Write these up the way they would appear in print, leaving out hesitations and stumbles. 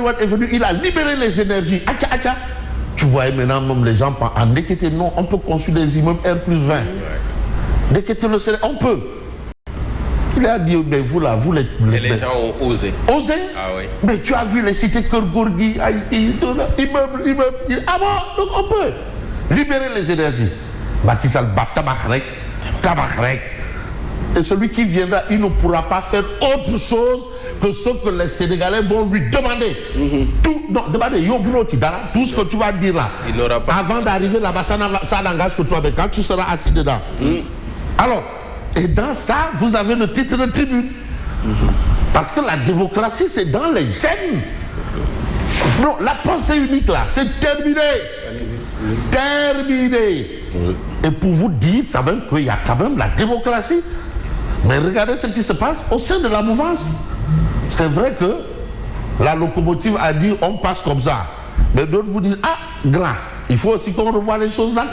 Wade est venu, il a libéré les énergies. Acha. Tu vois maintenant même les gens en Ndekete, non, on peut construire des immeubles R+20. Ndekete le Sénégal, on peut. Il a dit, mais vous là, vous les... Et les gens ont osé. Osé? Ah oui. Mais tu as vu les cités Kergourgui, Haïti, immeuble. Ah bon, donc on peut libérer les énergies. Macky Sall bat tabac. Et celui qui viendra, il ne pourra pas faire autre chose que ce que les Sénégalais vont lui demander. Tout, non, demander, tout ce que tu vas dire là, avant d'arriver là-bas, ça n'engage que toi, mais quand tu seras assis dedans. Alors, et dans ça, vous avez le titre de tribune. Parce que la démocratie, c'est dans les gènes. Non, la pensée unique là, c'est terminé. Terminé. Et pour vous dire quand même qu'il y a quand même la démocratie. Mais regardez ce qui se passe au sein de la mouvance. C'est vrai que la locomotive a dit on passe comme ça. Mais d'autres vous disent, ah, grand, il faut aussi qu'on revoie les choses là.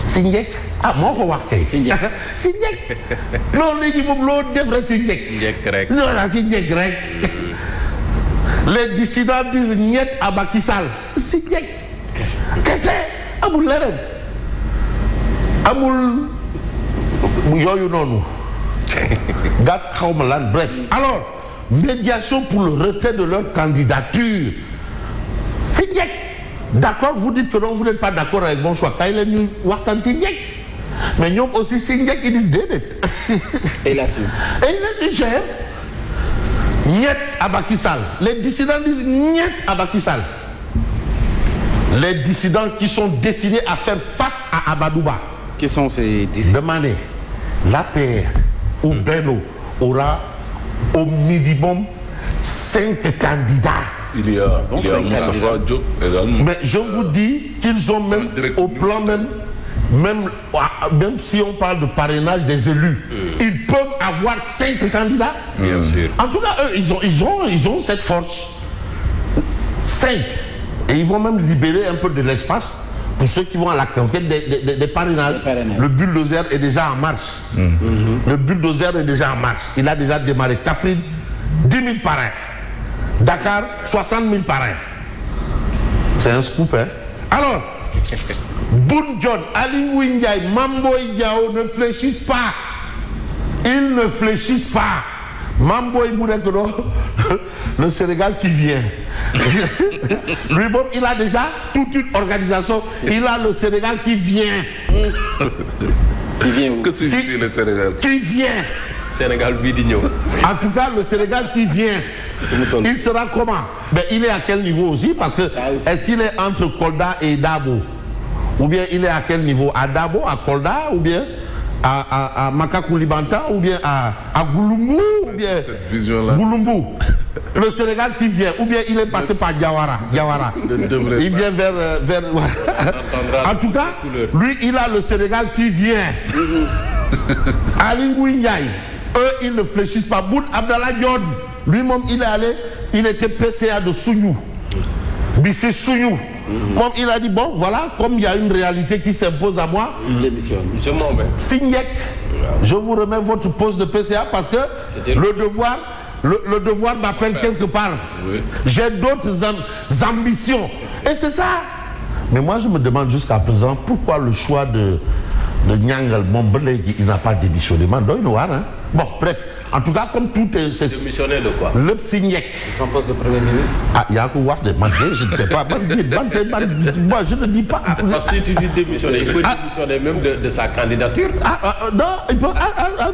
Singek. Ah, moi, on va voir. Singek. Non, les gens devraient Singek. Non, Singek grec. Les dissidents disent niet à Macky Sall. Singek. Qu'est-ce que c'est? Amoul Leren. Amoul. Yoyu nonou. Gat Khaumalan. Bref. Alors, médiation pour le retrait de leur candidature. Singek. D'accord, vous dites que non, vous n'êtes pas d'accord avec mon choix. Mais nous aussi, Singek, ils disent dédit. Et il assume. Et il a dit, niet à Macky Sall. Les dissidents disent niet à Macky Sall. Les dissidents qui sont décidés à faire face à Abadouba. Qui sont ces dissidents? Demandez, l'APR ou Bello aura au minimum 5 candidats. Il y a Moustapha Diop également. Mais je vous dis qu'ils ont même au plan même si on parle de parrainage des élus, ils peuvent avoir 5 candidats. Bien sûr. En tout cas, eux, ils ont cette force. 5. Et ils vont même libérer un peu de l'espace pour ceux qui vont à la conquête des parrainages. Le bulldozer est déjà en marche. Le bulldozer est déjà en marche. Il a déjà démarré. Kaffrine, 10 000 parrains. Dakar, 60 000 parrains. C'est un scoop, hein? Alors, Boun John, Ali Ngouille, Mambo Yao ne fléchissent pas. Ils ne fléchissent pas. Mambo Yao, le Sénégal qui vient. Lui-même, il a déjà toute une organisation. Il a le Sénégal qui vient. Qui vient où? Que signifie le Sénégal? Qui vient. Sénégal Bidigno. En tout cas, le Sénégal qui vient. Il sera comment? Mais il est à quel niveau aussi? Parce que est-ce qu'il est entre Kolda et Dabo? Ou bien il est à quel niveau? À Dabo, à Kolda, ou bien à Makakoulibanta, ou bien à Goulumbu, ou bien Goulumbu? Le Sénégal qui vient, ou bien il est passé par Diawara. Il vient vers en tout cas, lui, il a le Sénégal qui vient. Ali Ngouille Ndiaye, eux, ils ne fléchissent pas. Boun Abdallah Dione, lui-même, il est allé, il était PCA de Sougnou. Bissé Sougnou. Il a dit, bon, voilà, comme il y a une réalité qui s'impose à moi, je m'en vais. Singek, je vous remets votre poste de PCA parce que le devoir m'appelle quelque part. Oui. J'ai d'autres ambitions. Et c'est ça. Mais moi, je me demande jusqu'à présent pourquoi le choix de Nyangal Mombele, il n'a pas démissionné. Bon, bref. En tout cas, comme tout est... Démissionné de quoi? Le Signek. Son poste de Premier ministre. Ah, il y a un voir des mandés, je ne sais pas. Moi, je ne dis pas... Parce que tu dis démissionner, il peut démissionner même de sa candidature. Non, il peut... Ah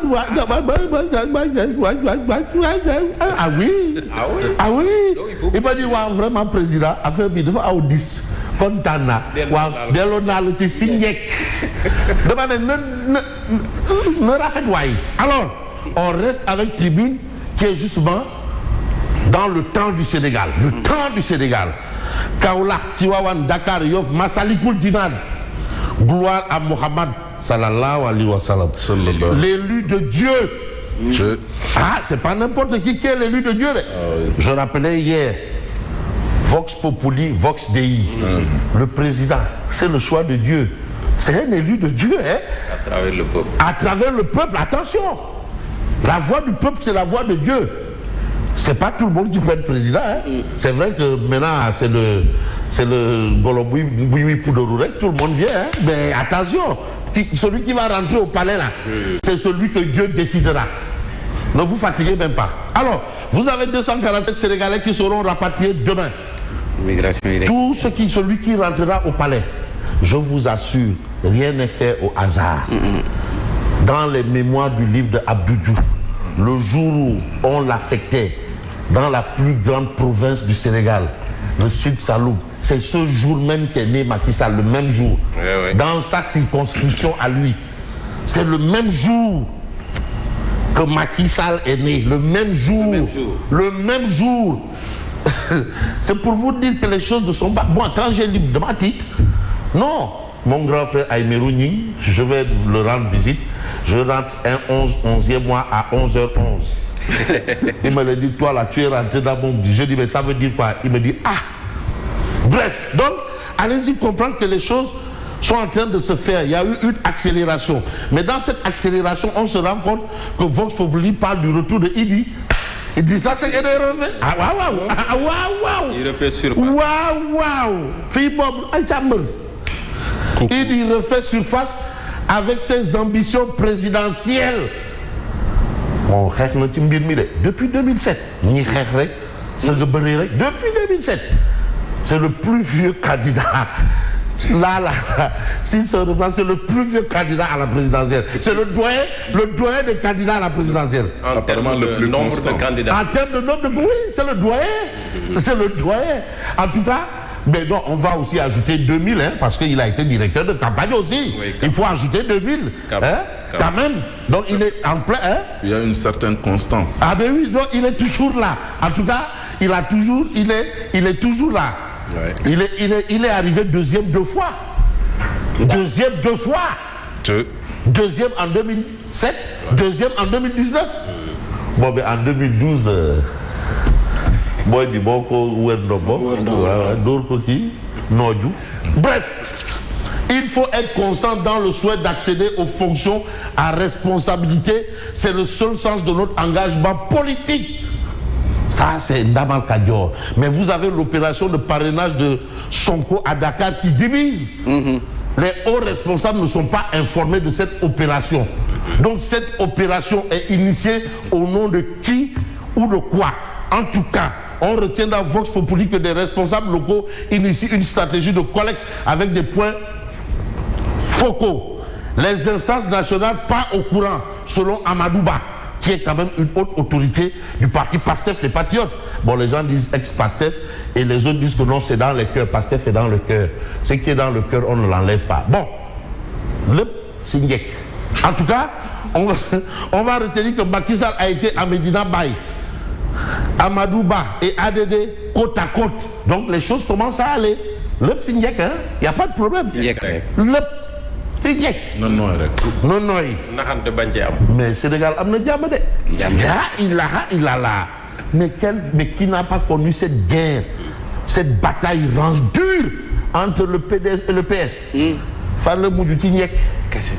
oui. Ah oui. Il peut dire, vraiment, président, affaire de fois à 10. Contana, Delonal, tu Signek. Demandez, ne rafet wai. Alors, on reste avec Tribune qui est justement dans le temps du Sénégal. Le temps du Sénégal. Kaoulak, Tiwawan, Dakar, Yof, Massalikul Dinan. Gloire à Mohammed sallallahu alayhi wa sallam. L'élu de Dieu. Ah, c'est pas n'importe qui est l'élu de Dieu. Je rappelais hier, Vox Populi, Vox Dei. Le président, c'est le choix de Dieu. C'est un élu de Dieu, hein? À travers le peuple. À travers le peuple, attention! La voix du peuple, c'est la voix de Dieu. c'est pas tout le monde qui peut être président. Hein. C'est vrai que maintenant, c'est le Goloboui Poudourek, tout le monde vient. Hein. Mais attention, celui qui va rentrer au palais, là, c'est celui que Dieu décidera. Ne vous fatiguez même pas. Alors, vous avez 247 Sénégalais qui seront rapatriés demain. Tout celui qui rentrera au palais, je vous assure, rien n'est fait au hasard. Dans les mémoires du livre de Abdou Diouf, le jour où on l'affectait dans la plus grande province du Sénégal, le Sud Saloum, c'est ce jour même qu'est né Macky Sall, le même jour, dans sa circonscription à lui. C'est le même jour que Macky Sall est né, le même jour. Le même jour. C'est pour vous dire que les choses ne sont pas... Moi, quand j'ai lu de ma titre, non, mon grand frère Aïmerou Ning, je vais le rendre visite, je rentre un 11e mois à 11h11. Il me dit, toi là, tu es rentré dans mon... Je dis, mais ça veut dire quoi? Il me dit, ah. Bref, donc, allez-y comprendre que les choses sont en train de se faire. Il y a eu une accélération. Mais dans cette accélération, on se rend compte que Vox Populi parle du retour de Idi. Il dit ça, c'est qu'il refait. Ah, waouh, ah, waouh. Il refait surface. Waouh. Il refait surface avec ses ambitions présidentielles. Bon, depuis 2007, depuis 2007, c'est le plus vieux candidat. Là, s'il se reprend, c'est le plus vieux candidat à la présidentielle. C'est le doyen des candidats à la présidentielle. En termes de nombre de candidats. En termes de nombre de... Oui, c'est le doyen. C'est le doyen. En tout cas, mais non, on va aussi ajouter 2000, hein, parce qu'il a été directeur de campagne aussi. Oui, il faut ajouter 2000. Quand même. Donc il est en plein... Hein? Il y a une certaine constance. Ah ben oui, donc il est toujours là. En tout cas, il est toujours là. Ouais. Il est arrivé deuxième 2 fois. Deuxième 2 fois. Deuxième en 2007, deuxième en 2019. Bon, ben en 2012, bref, il faut être constant dans le souhait d'accéder aux fonctions à responsabilité. C'est le seul sens de notre engagement politique. Ça, c'est Ndamal Kadior. Mais vous avez l'opération de parrainage de Sonko à Dakar qui divise. Les hauts responsables ne sont pas informés de cette opération. Donc cette opération est initiée au nom de qui ou de quoi? En tout cas, on retient dans Vox Populi que des responsables locaux initient une stratégie de collecte avec des points focaux. Les instances nationales pas au courant, selon Amadouba, qui est quand même une haute autorité du parti PASTEF, les Patriotes. Bon, les gens disent ex-PASTEF et les autres disent que non, c'est dans le cœur. PASTEF est dans le cœur. Ce qui est dans le cœur, on ne l'enlève pas. Bon, le Singhek. En tout cas, on va retenir que Macky Sall a été à Medina Baye, Amadouba et ADD côte à côte. Donc les choses commencent à aller. Le Singhek, hein, il n'y a pas de problème. Le mais Sénégal a mais qui n'a pas connu cette guerre, cette bataille dure entre le PDS et le PS. Farle Moudouti Niek. Qu'est-ce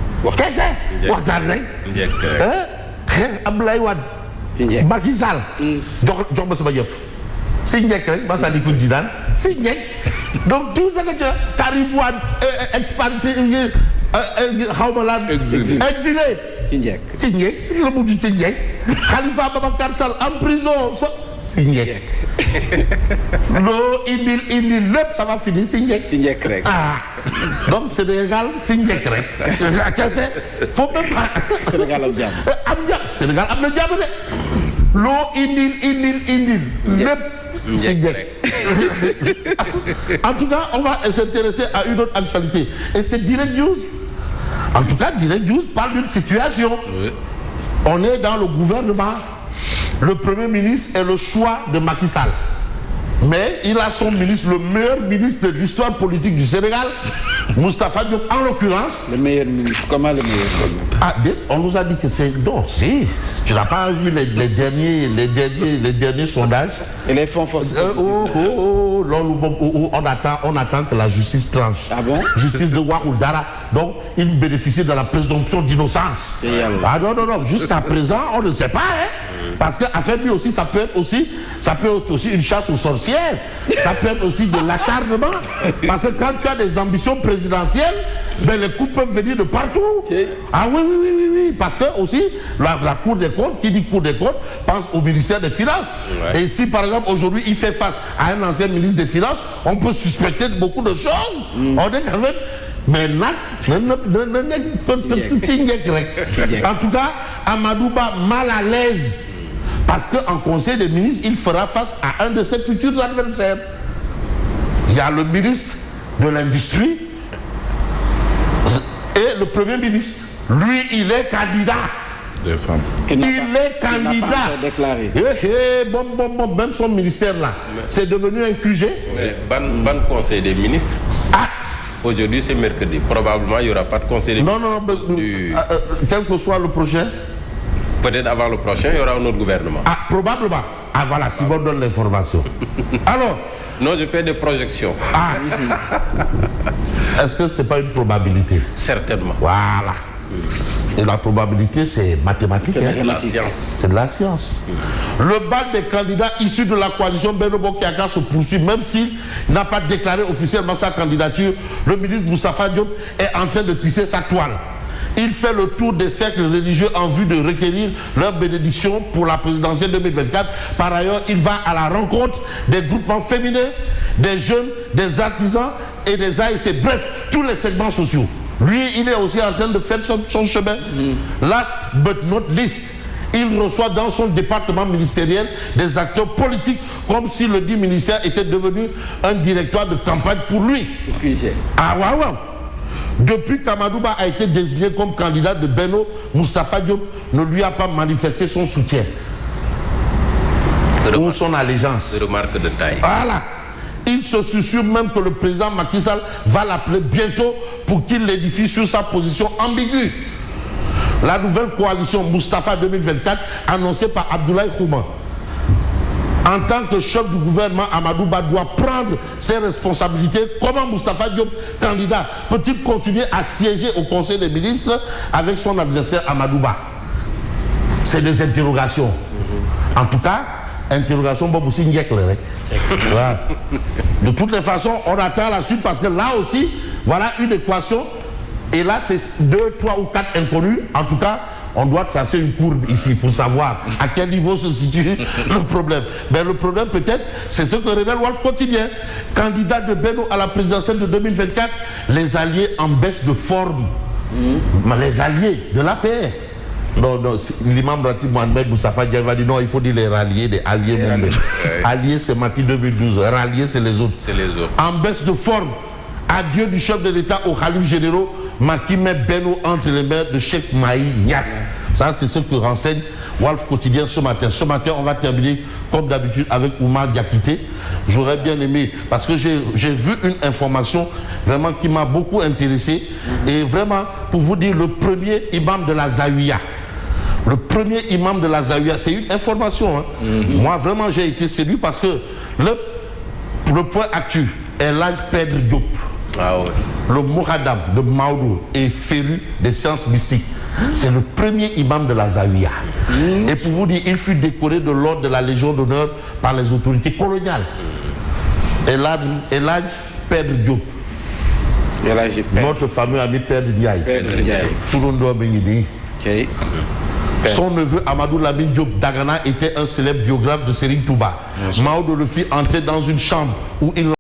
Abdoulaye Wade, Macky Sall, Djomba Sabayef. C'est Niek, Bassali Koudjidan, c'est Niek. Donc tout ça que tu as, Karim Wade, expandé. Exilé. Tignek. Le bout du Tignek. Khalifa Babakar Sall en prison. Tignek. Non, il ça va finir. Tignek. Ah. Donc Sénégal, Tignek. Faut même pas. Sénégal Amdiam. Sénégal Amdiam. L'eau, il. En tout cas, on va s'intéresser à une autre actualité. Et c'est Direct News. En tout cas, Direct News parle d'une situation. Oui. On est dans le gouvernement. Le Premier ministre est le choix de Macky Sall. Mais il a son ministre, le meilleur ministre de l'histoire politique du Sénégal, Moustapha Diop, en l'occurrence. Le meilleur ministre, comment le meilleur ministre? Ah, on nous a dit que c'est... Non, si. Tu n'as pas vu les derniers sondages. Et les fonds forcés. On attend que la justice tranche. Ah bon? Justice de Ouahoudara. Donc, il bénéficie de la présomption d'innocence. Ah non. Jusqu'à présent, on ne sait pas. Hein? Parce que affaire lui aussi, ça peut être aussi une chasse aux sorcières. Ça peut être aussi de l'acharnement. Parce que quand tu as des ambitions présidentielles, ben les coups peuvent venir de partout. Ah oui. Parce que aussi, la Cour des comptes, qui dit Cour des comptes, pense au ministère des Finances. Et si par exemple aujourd'hui il fait face à un ancien ministre des Finances, on peut suspecter de beaucoup de choses. On est quand même. Mais là, en tout cas, Amadouba mal à l'aise. Parce qu'en Conseil des ministres, il fera face à un de ses futurs adversaires. Il y a le ministre de l'Industrie et le Premier ministre. Lui, il est candidat. Des femmes. Il est candidat. Bon, même son ministère là, c'est devenu un QG. Ban Conseil des ministres. Aujourd'hui, c'est mercredi. Probablement, il n'y aura pas de conseil des ministres. Non, quel que soit le prochain. Peut-être avant le prochain, il y aura un autre gouvernement. Probablement. Voilà, si on donne l'information. Alors. Non, je fais des projections. Est-ce que ce n'est pas une probabilité? Certainement. Voilà. Et la probabilité, c'est mathématique. C'est de la science. C'est de la science. Le bal des candidats issus de la coalition Benno Bokk Yakaar se poursuit, même s'il n'a pas déclaré officiellement sa candidature. Le ministre Moustapha Diop est en train de tisser sa toile. Il fait le tour des cercles religieux en vue de requérir leur bénédiction pour la présidentielle 2024. Par ailleurs, il va à la rencontre des groupements féminins, des jeunes, des artisans et des ASC. Bref, tous les segments sociaux. Lui, il est aussi en train de faire son chemin. Last but not least, il reçoit dans son département ministériel des acteurs politiques comme si le dit ministère était devenu un directoire de campagne pour lui. Ouais. Depuis qu'Amadouba a été désigné comme candidat de Benno, Moustapha Diop ne lui a pas manifesté son soutien ou son allégeance. Remarque de taille. Voilà. Il se susurre même que le président Macky Sall va l'appeler bientôt pour qu'il l'édifie sur sa position ambiguë. La nouvelle coalition Moustapha 2024 annoncée par Abdoulaye Khouma. En tant que chef du gouvernement, Amadouba doit prendre ses responsabilités. Comment Moustapha Diop, candidat, peut-il continuer à siéger au Conseil des ministres avec son adversaire Amadouba? C'est des interrogations. En tout cas, interrogation Bob Singhek. Voilà. De toutes les façons, on attend la suite parce que là aussi, voilà une équation. Et là, c'est 2, 3 ou 4 inconnus. En tout cas, on doit tracer une courbe ici pour savoir à quel niveau se situe le problème. Mais le problème peut-être, c'est ce que révèle Walf Quotidien. Candidat de Benno à la présidentielle de 2024, les alliés en baisse de forme. Les alliés de l'APR. Non, l'imam Ratib Mohamed Moustapha Diagne va dire non, il faut dire les ralliés, des alliés même. Alliés, c'est Macky 2012. Ralliés, c'est les autres. C'est les autres. En baisse de forme. Adieu du chef de l'État aux khalifes généraux. Macky met Benno entre les mains de Cheikh Mahi Niass. Ça, c'est ce que renseigne Walf Quotidien ce matin. Ce matin, on va terminer comme d'habitude avec Oumar Diakité. J'aurais bien aimé, parce que j'ai vu une information vraiment qui m'a beaucoup intéressé. Et vraiment, pour vous dire, le premier imam de la Zawiya. Le premier imam de la Zawiya, c'est une information. Moi, vraiment, j'ai été séduit parce que le point actu est l'âge Pedre Diop. Le Mouhadam de Maodo est féru des sciences mystiques. C'est le premier imam de la Zawiya. Et pour vous dire, il fut décoré de l'ordre de la Légion d'honneur par les autorités coloniales. Et l'âge Pedre Diop. Notre fameux ami Pedre Diaye. Tout le monde doit venir dire. Son neveu Amadou Lamine Diop Dagana était un célèbre biographe de Serigne Touba. Maodo le fit entrer dans une chambre où il